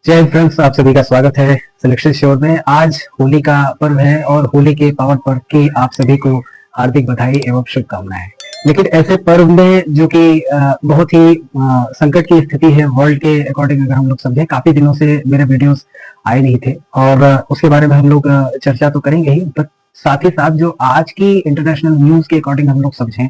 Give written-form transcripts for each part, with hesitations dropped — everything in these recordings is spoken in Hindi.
जय हिंद फ्रेंड्स, आप सभी का स्वागत है सिलेक्शन शो में। आज होली का पर्व है और होली के पावन पर्व की आप सभी को हार्दिक बधाई एवं शुभकामनाएं। लेकिन ऐसे पर्व में जो कि बहुत ही संकट की स्थिति है वर्ल्ड के अकॉर्डिंग, अगर हम लोग समझे, काफी दिनों से मेरे वीडियोस आए नहीं थे और उसके बारे में हम लोग चर्चा तो करेंगे ही, बट साथ ही साथ जो आज की इंटरनेशनल न्यूज के अकॉर्डिंग हम लोग समझें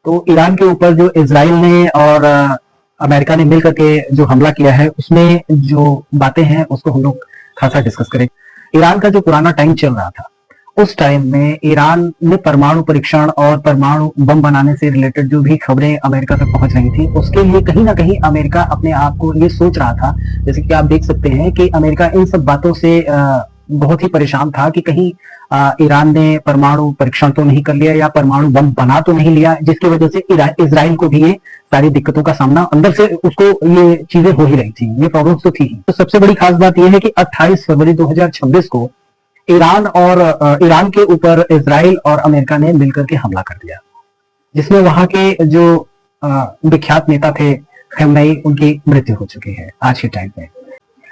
तो ईरान के ऊपर जो इजराइल ने और अमेरिका ने मिलकर के जो हमला किया है उसमें जो बातें हैं उसको हम लोग खासा डिस्कस करेंगे। ईरान का जो पुराना टाइम चल रहा था, उस टाइम में ईरान में परमाणु परीक्षण और परमाणु बम बनाने से रिलेटेड जो भी खबरें अमेरिका तक पहुंच रही थी, उसके लिए कहीं ना कहीं अमेरिका अपने आप को ये सोच रहा था, जैसे कि आप देख सकते हैं कि अमेरिका इन सब बातों से बहुत ही परेशान था कि कहीं ईरान ने परमाणु परीक्षण तो नहीं कर लिया या परमाणु बम बना तो नहीं लिया, जिसकी वजह से इजराइल को भी ये सारी दिक्कतों का सामना, अंदर से उसको ये चीजें हो ही रही थी, ये प्रॉब्लम्स तो थी ही। तो सबसे बड़ी खास बात यह है कि 28 फरवरी 2026 को ईरान के ऊपर इजराइल और अमेरिका ने मिलकर के हमला कर दिया, जिसमें वहां के जो विख्यात नेता थे खमेनी, उनकी मृत्यु हो चुकी है आज के टाइम पे।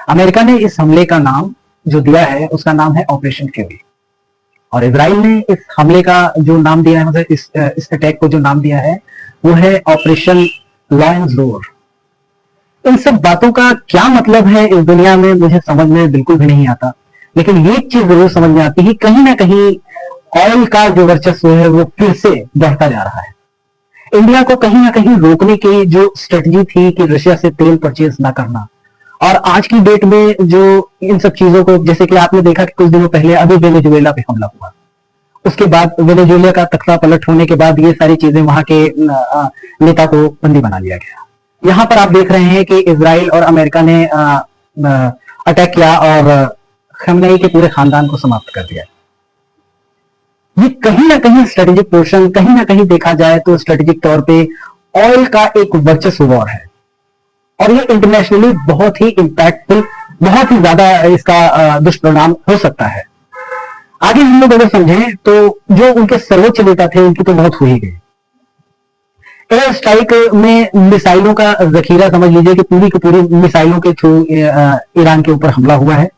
अमेरिका ने इस हमले का नाम जो दिया है उसका नाम है ऑपरेशन फ्यूरी, और इजराइल ने इस हमले का जो नाम दिया है, मतलब इस अटैक को जो नाम दिया है वो है ऑपरेशन लायंस रोर। इन सब बातों का क्या मतलब है इस दुनिया में मुझे समझ में बिल्कुल भी नहीं आता, लेकिन ये चीज जरूर समझ में आती है, कहीं ना कहीं ऑयल का जो वर्चस्व है वो फिर से बढ़ता जा रहा है। इंडिया को कहीं ना कहीं रोकने की जो स्ट्रेटजी थी कि रशिया से तेल परचेज ना करना, और आज की डेट में जो इन सब चीजों को, जैसे कि आपने देखा कि कुछ दिनों पहले अभी वेनेजुएला पे हमला हुआ, उसके बाद वेनेजुएला का तख्ता पलट होने के बाद ये सारी चीजें वहां के नेता को बंदी बना लिया गया। यहां पर आप देख रहे हैं कि इजराइल और अमेरिका ने अटैक किया और खमेनी के पूरे खानदान को समाप्त कर दिया। ये कहीं ना कहीं स्ट्रेटेजिक पोर्शन, कहीं ना कहीं देखा जाए तो स्ट्रेटेजिक तौर पे ऑयल का एक वर्चस्व वॉर है, और ये इंटरनेशनली बहुत ही इंपैक्टफुल, बहुत ही ज्यादा इसका दुष्परिणाम हो सकता है। आगे हम लोग अगर समझें तो जो उनके सर्वोच्च नेता थे उनकी तो मौत हो ही गई। एयर स्ट्राइक में मिसाइलों का जखीरा समझ लीजिए कि पूरी की पूरी मिसाइलों के थ्रू ईरान के ऊपर हमला हुआ है।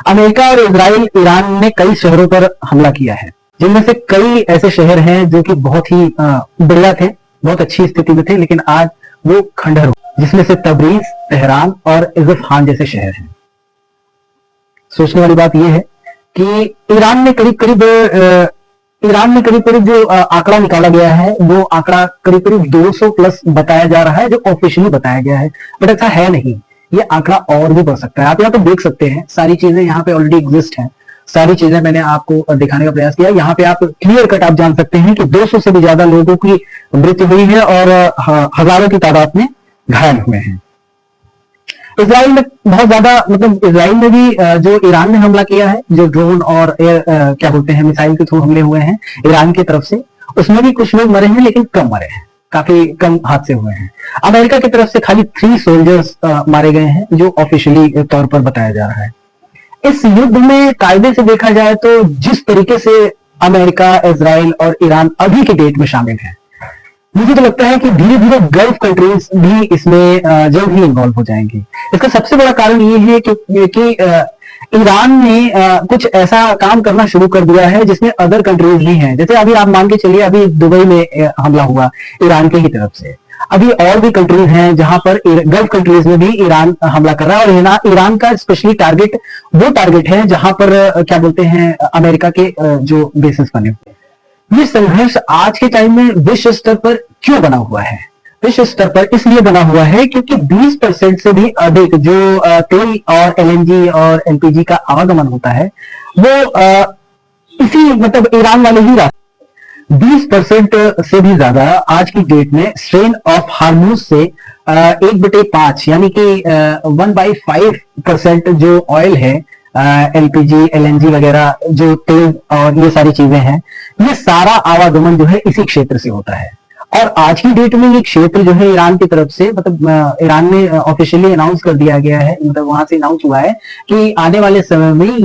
अमेरिका और इजराइल, ईरान ने कई शहरों पर हमला किया है, जिनमें से कई ऐसे शहर हैं जो कि बहुत ही बढ़िया थे, बहुत अच्छी स्थिति में थे, लेकिन आज वो खंडहर, जिसमें से तबरीज, तेहरान और इस्फहान जैसे शहर हैं। सोचने वाली बात यह है कि ईरान में करीब करीब जो आंकड़ा निकाला गया है वो आंकड़ा करीब 200 प्लस बताया जा रहा है, जो ऑफिशियली बताया गया है, बट ऐसा है नहीं, ये आंकड़ा और भी बढ़ सकता है। आप यहाँ पे देख सकते हैं, सारी चीजें यहाँ पे ऑलरेडी एग्जिस्ट हैं, सारी चीजें मैंने आपको दिखाने का प्रयास किया। यहाँ पे आप क्लियर कट आप जान सकते हैं कि 200 से भी ज्यादा लोगों की मृत्यु हुई है और हजारों की तादाद में घायल हुए हैं। इजराइल में बहुत ज्यादा, मतलब इजराइल में भी जो ईरान ने हमला किया है, जो ड्रोन और क्या बोलते हैं, मिसाइल के थ्रू हमले हुए हैं ईरान की तरफ से, उसमें भी कुछ लोग मरे हैं, लेकिन कम मरे हैं, काफी कम हादसे हुए हैं। अमेरिका की तरफ से खाली 3 सोल्जर्स मारे गए हैं, जो ऑफिशियली तौर पर बताया जा रहा है। इस युद्ध में कायदे से देखा जाए तो जिस तरीके से अमेरिका, इजराइल और ईरान अभी की डेट में शामिल है, मुझे तो लगता है कि धीरे धीरे गल्फ कंट्रीज भी इसमें जल्द ही इन्वॉल्व हो जाएंगी। इसका सबसे बड़ा कारण ये है कि ईरान ने कुछ ऐसा काम करना शुरू कर दिया है जिसमें अदर कंट्रीज भी हैं। जैसे अभी आप मान के चलिए, अभी दुबई में हमला हुआ ईरान के ही तरफ से, अभी और भी कंट्रीज हैं जहां पर गल्फ कंट्रीज में भी ईरान हमला कर रहा है, और ईरान का स्पेशली टारगेट वो टारगेट है जहां पर क्या बोलते हैं, अमेरिका के जो बेसिस बने हुए हैं। ये संघर्ष आज के टाइम में विश्व स्तर पर क्यों बना हुआ है? विश्व स्तर पर इसलिए बना हुआ है क्योंकि 20% से भी अधिक जो तेल और एलएनजी और एलपीजी का आवागमन होता है वो इसी, मतलब ईरान वाले ही रास्ते। 20% से भी ज्यादा आज की डेट में स्ट्रेन ऑफ हार्मूज से 1/5 यानी कि 1/5% जो ऑयल है, एलपीजी, एलएनजी वगैरह, जो तेल और ये सारी चीजें हैं, ये सारा आवागमन जो है इसी क्षेत्र से होता है। और आज की डेट में ये क्षेत्र जो है ईरान की तरफ से, मतलब ईरान में ऑफिशियली अनाउंस कर दिया गया है, मतलब वहां से अनाउंस हुआ है कि आने वाले समय में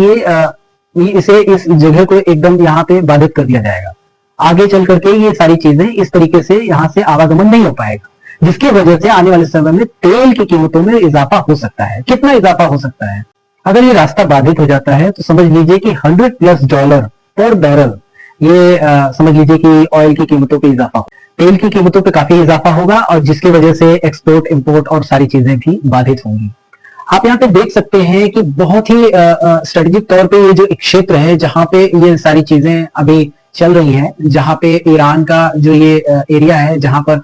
इस जगह को एकदम यहाँ पे बाधित कर दिया जाएगा। आगे चल करके ये सारी चीजें इस तरीके से यहाँ से आवागमन नहीं हो पाएगा। जिसकी वजह से आने वाले समय में तेल की कीमतों में इजाफा हो सकता है। कितना इजाफा हो सकता है? अगर ये रास्ता बाधित हो जाता है तो समझ लीजिए कि $100+ पर बैरल ये समझ लीजिए कि ऑयल की कीमतों पे इजाफा हो, तेल की कीमतों पे काफी इजाफा होगा और जिसकी वजह से एक्सपोर्ट इंपोर्ट और सारी चीजें भी बाधित होंगी। आप यहाँ पे देख सकते हैं कि बहुत ही स्ट्रेटेजिक तौर पे ये जो एक क्षेत्र है जहां पे ये सारी चीजें अभी चल रही हैं, जहां पे ईरान का जो ये एरिया है, जहां पर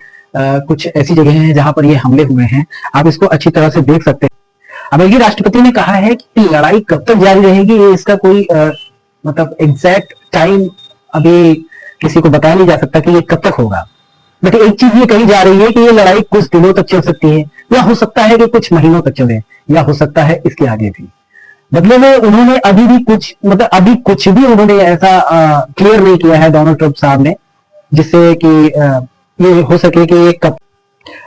कुछ ऐसी जगह हैं जहां पर ये हमले हुए हैं, आप इसको अच्छी तरह से देख सकते हैं। अमेरिकी राष्ट्रपति ने कहा है कि लड़ाई कब तक जारी रहेगी, ये इसका कोई मतलब एग्जैक्ट टाइम अभी किसी को बताया नहीं जा सकता कि ये कब तक होगा। बट एक चीज ये कही जा रही है कि ये लड़ाई कुछ दिनों तक चल सकती है, या हो सकता है कि कुछ महीनों तक चले, या हो सकता है इसके आगे भी। बदले में उन्होंने अभी भी कुछ मतलब अभी कुछ भी उन्होंने ऐसा क्लियर नहीं किया है डोनाल्ड ट्रंप साहब ने, जिससे कि ये हो सके कि ये कब।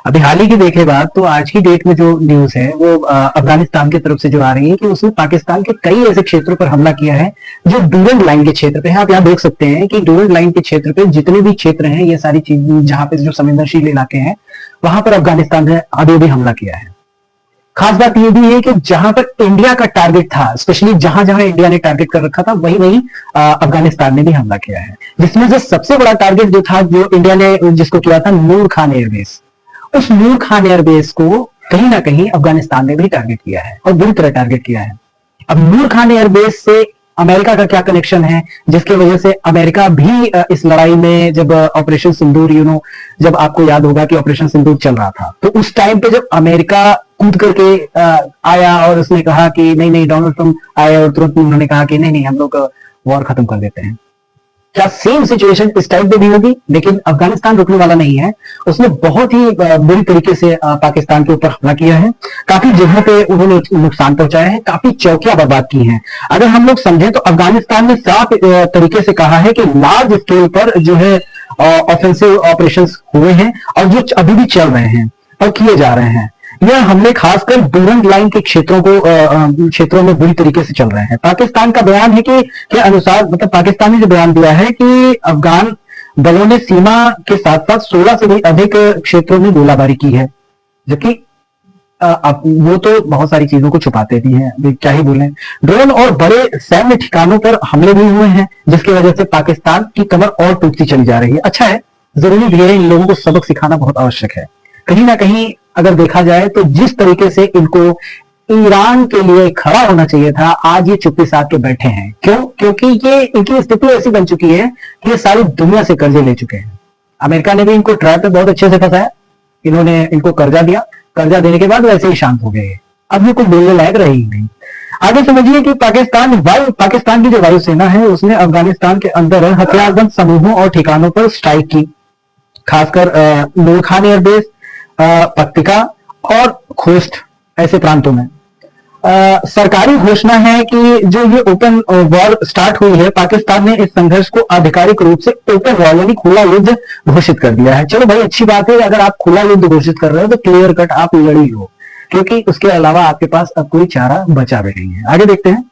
अभी हाल ही की देखे बात तो आज की डेट में जो न्यूज है वो अफगानिस्तान की तरफ से जो आ रही है कि उसने पाकिस्तान के कई ऐसे क्षेत्रों पर हमला किया है जो डूरंड लाइन के क्षेत्र पे है। आप यहाँ देख सकते हैं कि डूरंड लाइन के क्षेत्र पे जितने भी क्षेत्र हैं, ये सारी चीज जहां पे जो संवेदनशील इलाके हैं, वहां पर अफगानिस्तान ने अभी भी हमला किया है। खास बात यह भी है कि जहां पर इंडिया का टारगेट था, स्पेशली जहां जहां इंडिया ने टारगेट कर रखा था, वहीं वहीं अफगानिस्तान ने भी हमला किया है। जिसमें से सबसे बड़ा टारगेट जो था, जो इंडिया ने जिसको किया था, नूर खान एयरबेस। उस नूर खान एयरबेस को कहीं ना कहीं अफगानिस्तान ने भी टारगेट किया है और बुरी तरह टारगेट किया है। अब नूर खान एयरबेस से अमेरिका का क्या कनेक्शन है, जिसकी वजह से अमेरिका भी इस लड़ाई में, जब ऑपरेशन सिंदूर जब आपको याद होगा कि ऑपरेशन सिंदूर चल रहा था, तो उस टाइम पे जब अमेरिका कूद करके आया और उसने कहा कि नहीं नहीं, डोनाल्ड ट्रंप आया और तुरंत उन्होंने कहा कि नहीं नहीं, हम लोग वॉर खत्म कर देते हैं। क्या सेम सिचुएशन इस टाइम पे भी होगी? लेकिन अफगानिस्तान रुकने वाला नहीं है। उसने बहुत ही बुरी तरीके से पाकिस्तान के ऊपर हमला किया है, काफी जगहों पे उन्होंने नुकसान पहुंचाया है, काफी चौकियां बर्बाद की हैं। अगर हम लोग समझें तो अफगानिस्तान ने साफ तरीके से कहा है कि लार्ज स्केल पर जो है ऑफेंसिव ऑपरेशंस हुए हैं और जो अभी भी चल रहे हैं और किए जा रहे हैं। यह हमले खासकर डूरंड लाइन के क्षेत्रों में बुरी तरीके से चल रहे हैं। पाकिस्तान का बयान है कि के अनुसार, मतलब पाकिस्तान ने जो बयान दिया है कि अफगान दलों ने सीमा के साथ साथ 16 से भी अधिक क्षेत्रों में गोलाबारी की है, जबकि वो तो बहुत सारी चीजों को छुपाते भी हैं, क्या ही बोले। ड्रोन और बड़े सैन्य ठिकानों पर हमले भी हुए हैं, जिसकी वजह से पाकिस्तान की कमर और टूटती चली जा रही है। अच्छा है, जरूरी भी है, इन लोगों को सबक सिखाना बहुत आवश्यक है। कहीं ना कहीं अगर देखा जाए तो जिस तरीके से इनको ईरान के लिए खड़ा होना चाहिए था, आज ये चुप्पी साध के बैठे हैं। क्यों? क्योंकि ये इनकी स्थिति ऐसी बन चुकी है कि ये सारी दुनिया से कर्जे ले चुके हैं। अमेरिका ने भी इनको ट्रैप पे बहुत अच्छे से फंसाया, इन्होंने इनको कर्जा दिया, कर्जा देने के बाद वैसे ही शांत हो गए। अब ये कुछ बोलने लायक रहे ही नहीं। आगे समझिए कि पाकिस्तान की जो वायुसेना है उसने अफगानिस्तान के अंदर हथियारबंद समूहों और ठिकानों पर स्ट्राइक की, खासकर नूर खान एयरबेस, पत्तिका और खोस्ट ऐसे प्रांतों में। सरकारी घोषणा है कि जो ये ओपन वॉर स्टार्ट हुई है, पाकिस्तान ने इस संघर्ष को आधिकारिक रूप से ओपन वॉर यानी खुला युद्ध घोषित कर दिया है। चलो भाई, अच्छी बात है, अगर आप खुला युद्ध घोषित कर रहे हो तो क्लियर कट आप लड़ी हो, क्योंकि उसके अलावा आपके पास अब कोई चारा बचा भी नहीं है। आगे देखते हैं।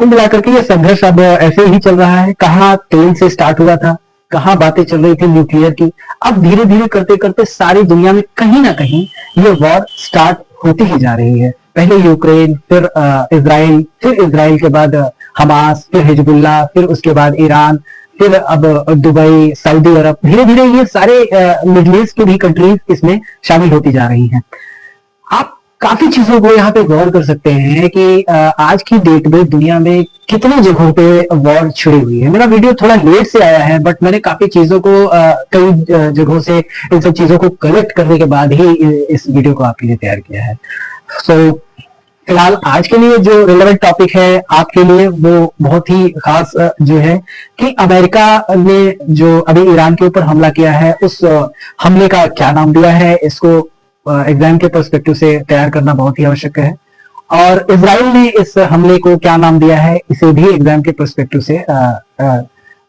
कुल मिलाकर के ये संघर्ष अब ऐसे ही चल रहा है। कहाँ तेल से स्टार्ट हुआ था, कहाँ बातें चल रही थी न्यूक्लियर की, अब धीरे धीरे करते करते सारी दुनिया में कहीं ना कहीं ये वॉर स्टार्ट होती ही जा रही है। पहले यूक्रेन, फिर इजराइल, फिर इजराइल के बाद हमास, फिर हिजबुल्लाह, फिर उसके बाद ईरान, फिर अब दुबई, सऊदी अरब, धीरे धीरे ये सारे मिडिल ईस्ट की भी कंट्रीज इसमें शामिल होती जा रही हैं। आप काफी चीजों को यहाँ पे गौर कर सकते हैं कि आज की डेट में दुनिया में कितनी जगहों पे वॉर छिड़ी हुई है। मेरा वीडियो थोड़ा लेट से आया है, बट मैंने काफी चीजों को कई जगहों से इन सब चीजों को कलेक्ट करने के बाद ही इस वीडियो को आपके लिए तैयार किया है। सो फिलहाल आज के लिए जो रिलेवेंट टॉपिक है आपके लिए वो बहुत ही खास जो है कि अमेरिका ने जो अभी ईरान के ऊपर हमला किया है, उस हमले का क्या नाम दिया है, इसको एग्जाम के पर्सपेक्टिव से तैयार करना बहुत ही आवश्यक है। और इजराइल ने इस हमले को क्या नाम दिया है, इसे भी एग्जाम के पर्सपेक्टिव से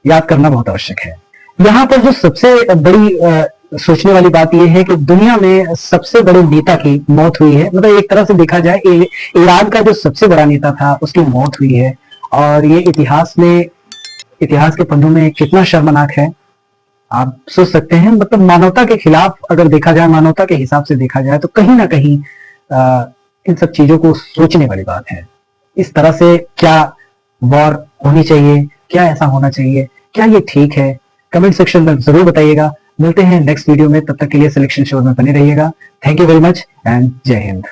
याद करना बहुत आवश्यक है। यहाँ पर जो सबसे बड़ी सोचने वाली बात यह है कि दुनिया में सबसे बड़े नेता की मौत हुई है। मतलब एक तरह से देखा जाए, ईरान का जो सबसे बड़ा नेता था उसकी मौत हुई है, और ये इतिहास के पन्नों में कितना शर्मनाक है आप सोच सकते हैं, मतलब मानवता के खिलाफ अगर देखा जाए, मानवता के हिसाब से देखा जाए तो कहीं ना कहीं इन सब चीजों को सोचने वाली बात है। इस तरह से क्या वॉर होनी चाहिए, क्या ऐसा होना चाहिए, क्या ये ठीक है? कमेंट सेक्शन में जरूर बताइएगा। मिलते हैं नेक्स्ट वीडियो में, तब तक के लिए सिलेक्शन शो में बने रहिएगा। Thank you very much and जय हिंद।